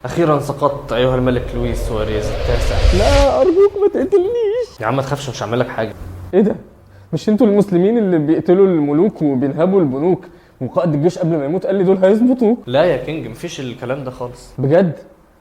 أخيرا سقطت أيها الملك لويس سواريز التاسع. لا أرجوك ما تقتلنيش. يا عم ما تخافش، مش هعمل لك حاجة. إيه ده؟ مش انتوا المسلمين اللي بيقتلوا الملوك وبينهبوا البنوك؟ وقائد الجيش قبل ما يموت قال لي دول هيظبطوا. لا يا كينج، مفيش الكلام ده خالص. بجد؟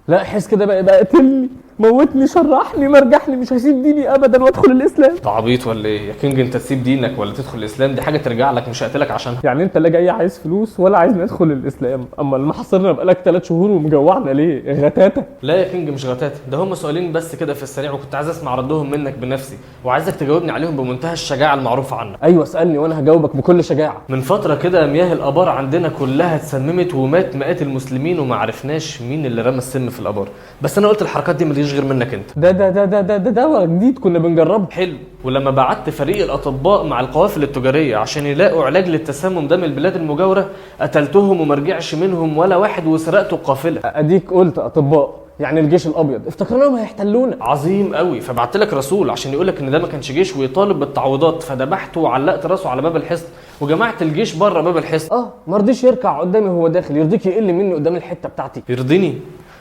لا احس كده بقى قتلني، موتني، شرحني، مرجحني، مش هسيب ديني ابدا وادخل الاسلام. انت عبيط ولا ايه يا كينج؟ انت تسيب دينك ولا تدخل الاسلام دي حاجة ترجع لك، مش هقتلك عشانها. يعني انت لا جاي عايز فلوس ولا عايز ندخل الاسلام، اما المحاصرنا بقالك 3 شهور ومجوعنا ليه؟ غتاتة. لا يا كينج مش غتاتة، ده هم سؤالين بس كده في السريع، وكنت عايز اسمع ردهم منك بنفسي، وعايزك تجاوبني عليهم بمنتهى الشجاعة المعروفة عنك. ايوه اسالني وانا هجاوبك بكل شجاعه. من فترة كده مياه الآبار عندنا كلها اتسممت ومات مئات المسلمين وما عرفناش مين اللي رمى السم في الآبار، بس انا قلت الحركات دي مليش غير منك انت. ده دواء جديد كنا بنجربه. حلو، ولما بعت فريق الاطباء مع القوافل التجاريه عشان يلاقوا علاج للتسمم ده من البلاد المجاوره، قتلتهم ومرجعش منهم ولا واحد وسرقت القافله. اديك قلت اطباء، يعني الجيش الابيض افتكرناهم هيحتلونا. عظيم قوي، فبعت لك رسول عشان يقولك ان ده ما كانش جيش ويطالب بالتعويضات، فذبحته وعلقت راسه على باب الحصن وجمعت الجيش بره باب الحصن. ما رضيش يركع قدامي وهو داخل، يرضيك يقل مني قدام الحته بتاعتي؟ يرضيني؟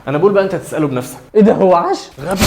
انا بقول بقى انت تساله بنفسك. ايه ده، هو عاش؟ غبي.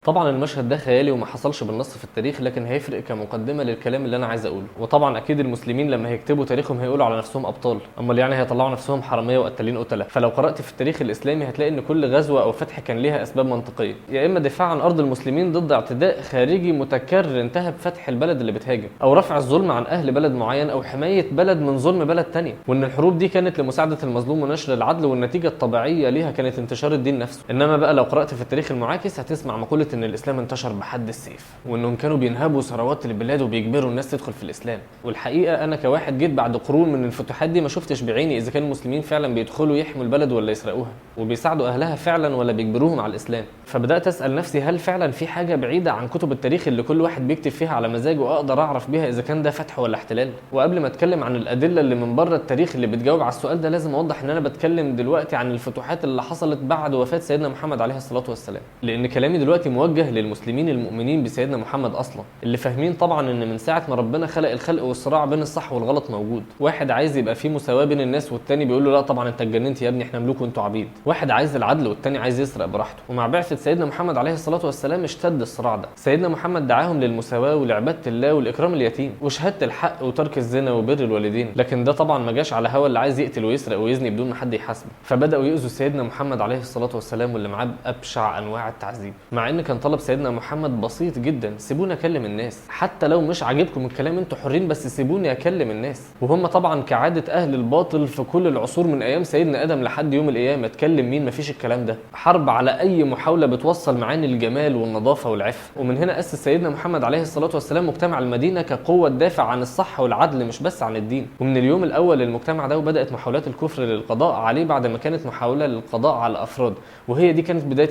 طبعا المشهد ده خيالي وما حصلش بالنص في التاريخ، لكن هيفرق كمقدمه للكلام اللي انا عايز اقوله. وطبعا اكيد المسلمين لما هيكتبوا تاريخهم هيقولوا على نفسهم ابطال، امال يعني هيطلعوا نفسهم حراميه وقتالين قتله. فلو قرات في التاريخ الاسلامي هتلاقي ان كل غزوه او فتح كان ليها اسباب منطقيه، يا اما دفاع عن ارض المسلمين ضد اعتداء خارجي متكرر انتهى بفتح البلد اللي بتهاجم، او رفع الظلم عن اهل بلد معين، او حمايه بلد من ظلم بلد تانية. وان الحروب دي كانت لمساعده المظلوم ونشر العدل، والنتيجه الطبيعيه ليها كانت انتشار الدين نفسه. انما بقى لو قرات في التاريخ المعاكس هتسمع مقوله ان الاسلام انتشر بحد السيف، وانهم كانوا بينهبوا ثروات البلاد وبيجبروا الناس تدخل في الاسلام. والحقيقه انا كواحد جيت بعد قرون من الفتوحات دي ما شفتش بعيني اذا كان المسلمين فعلا بيدخلوا يحموا البلد ولا يسرقوها، وبيساعدوا اهلها فعلا ولا بيجبروهم على الاسلام. فبدات اسال نفسي هل فعلا في حاجه بعيده عن كتب التاريخ اللي كل واحد بيكتب فيها على مزاجه اقدر اعرف بيها اذا كان ده فتح ولا احتلال؟ وقبل ما اتكلم عن الادله اللي من بره التاريخ اللي بتجاوب على السؤال ده، لازم اوضح ان انا بتكلم دلوقتي عن الفتوحات اللي حصلت بعد وفاه سيدنا محمد عليه الصلاه والسلام، لان كلامي دلوقتي موجه للمسلمين المؤمنين بسيدنا محمد اصلا، اللي فاهمين طبعا ان من ساعه ما ربنا خلق الخلق والصراع بين الصح والغلط موجود. واحد عايز يبقى فيه مساواه بين الناس، والتاني بيقول له لا طبعا انت اتجننت يا ابني، احنا ملوك وانتوا عبيد. واحد عايز العدل والتاني عايز يسرق براحته. ومع بعثه سيدنا محمد عليه الصلاه والسلام اشتد الصراع ده. سيدنا محمد دعاهم للمساواه ولعباده الله والاكرام اليتيم وشهاده الحق وترك الزنا وبر الوالدين، لكن ده طبعا ما جاش على هوا اللي عايز يقتل ويسرق ويزني بدون ما حد يحاسبه. فبداوا يؤذوا سيدنا محمد عليه الصلاه والسلام واللي معاه بابشع انواع التعذيب، مع ان كان طلب سيدنا محمد بسيط جدا: سيبوني اكلم الناس، حتى لو مش عاجبكم الكلام انتوا حرين، بس سيبوني اكلم الناس. وهم طبعا كعاده اهل الباطل في كل العصور من ايام سيدنا ادم لحد يوم القيامه، اتكلم مين؟ مفيش الكلام ده. حرب على اي محاوله بتوصل معاني الجمال والنظافه والعفه. ومن هنا اسس سيدنا محمد عليه الصلاه والسلام مجتمع المدينه كقوه تدافع عن الصح والعدل مش بس عن الدين. ومن اليوم الاول للمجتمع ده وبدات محاولات الكفر للقضاء عليه بعد ما كانت محاوله للقضاء على الافراد، وهي دي كانت بدايه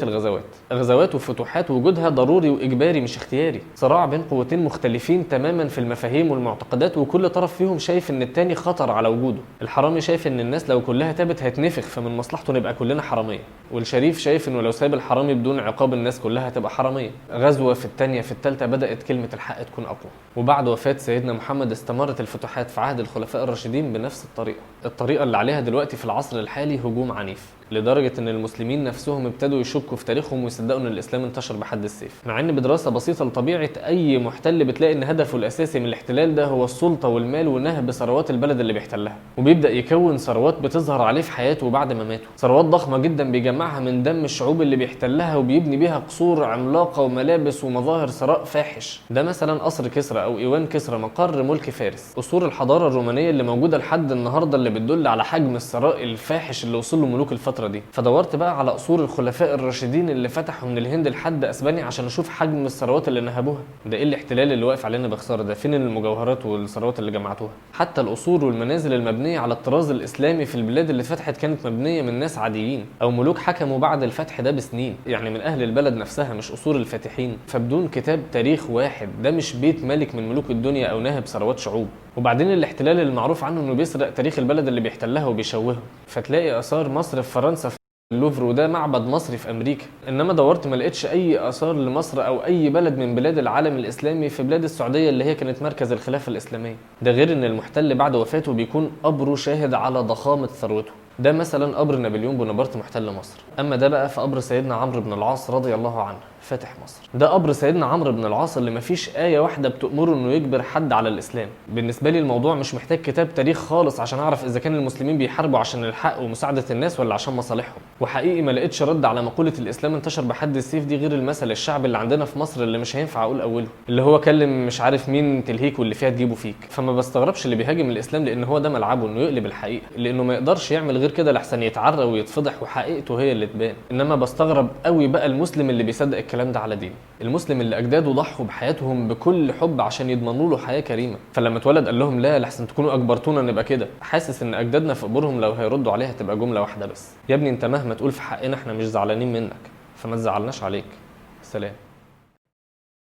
الغزوات وفتوحات وجودها ضروري واجباري مش اختياري. صراع بين قوتين مختلفين تماما في المفاهيم والمعتقدات، وكل طرف فيهم شايف ان التاني خطر على وجوده. الحرامي شايف ان الناس لو كلها تابت هتنفخ، فمن مصلحته نبقى كلنا حراميه. والشريف شايف انه لو ساب الحرامي بدون عقاب الناس كلها هتبقى حراميه. غزوه في الثانيه في الثالثه بدات كلمه الحق تكون اقوى. وبعد وفاه سيدنا محمد استمرت الفتوحات في عهد الخلفاء الراشدين بنفس الطريقه اللي عليها دلوقتي في العصر الحالي، هجوم عنيف لدرجه ان المسلمين نفسهم ابتدوا يشكوا في تاريخهم ويصدقوا ان الاسلام انتشر بحد السيف، مع ان بدراسه بسيطه لطبيعه اي محتل بتلاقي ان هدفه الاساسي من الاحتلال ده هو السلطه والمال ونهب ثروات البلد اللي بيحتلها، وبيبدا يكون ثروات بتظهر عليه في حياته وبعد ما ماته، ثروات ضخمه جدا بيجمعها من دم الشعوب اللي بيحتلها وبيبني بيها قصور عملاقه وملابس ومظاهر ثراء فاحش. ده مثلا قصر كسرى او ايوان كسرى مقر ملك فارس، قصور الحضاره الرومانيه اللي موجوده لحد النهارده اللي بتدل على حجم الثراء الفاحش اللي وصل له ملوك الفتره دي. فدورت بقى على قصور الخلفاء الراشدين اللي فتحوا من الهند لحد اسبانيا عشان اشوف حجم الثروات اللي نهبوها. ده ايه الاحتلال اللي واقف علينا بخساره ده؟ فين المجوهرات والثروات اللي جمعتوها؟ حتى القصور والمنازل المبنيه على الطراز الاسلامي في البلاد اللي اتفتحت كانت مبنيه من ناس عاديين او ملوك حكموا بعد الفتح ده بسنين، يعني من اهل البلد نفسها مش قصور الفاتحين. فبدون كتاب تاريخ واحد، ده مش بيت ملك من ملوك الدنيا او ناهب ثروات شعوب. وبعدين الاحتلال المعروف عنه انه بيسرق تاريخ البلد اللي بيحتلها وبيشوهه، فتلاقي اثار مصر في فرنسا في اللوفر، وده معبد مصري في امريكا. انما دورت ما لقيتش اي اثار لمصر او اي بلد من بلاد العالم الاسلامي في بلاد السعوديه اللي هي كانت مركز الخلافه الاسلاميه. ده غير ان المحتل بعد وفاته بيكون قبره شاهد على ضخامه ثروته. ده مثلا قبر نابليون بونابرت محتل مصر. اما ده بقى في قبر سيدنا عمرو بن العاص رضي الله عنه فاتح مصر. ده قبر سيدنا عمرو بن العاص اللي مفيش آية واحدة بتأمره انه يجبر حد على الإسلام. بالنسبة لي الموضوع مش محتاج كتاب تاريخ خالص عشان اعرف اذا كان المسلمين بيحاربوا عشان الحق ومساعدة الناس ولا عشان مصالحهم. وحقيقي ما لقيتش رد على مقولة الإسلام انتشر بحد السيف دي غير المثل الشعبي اللي عندنا في مصر اللي مش هينفع اقول اوله، اللي هو كلم مش عارف مين تلهيك واللي فيها تجيبه فيك. فما بستغربش اللي بيهاجم الإسلام لان هو ده ملعبه، انه يقلب الحقيقة، لانه ما يقدرش يعمل غير كده لحسن يتعرى ويتفضح وحقيقته هي اللي تبان. انما بستغرب قوي بقى المسلم اللي بيصدق الكلام ده على دينه، المسلم اللي اجداده ضحوا بحياتهم بكل حب عشان يضمنوا له حياه كريمه، فلما اتولد قال لهم لا لحسن تكونوا اجبرتونا نبقى كده. حاسس ان اجدادنا في قبورهم لو هيردوا عليها تبقى جمله واحده بس: يا ابني انت مهما تقول في حقنا احنا مش زعلانين منك، فما تزعلناش عليك. سلام.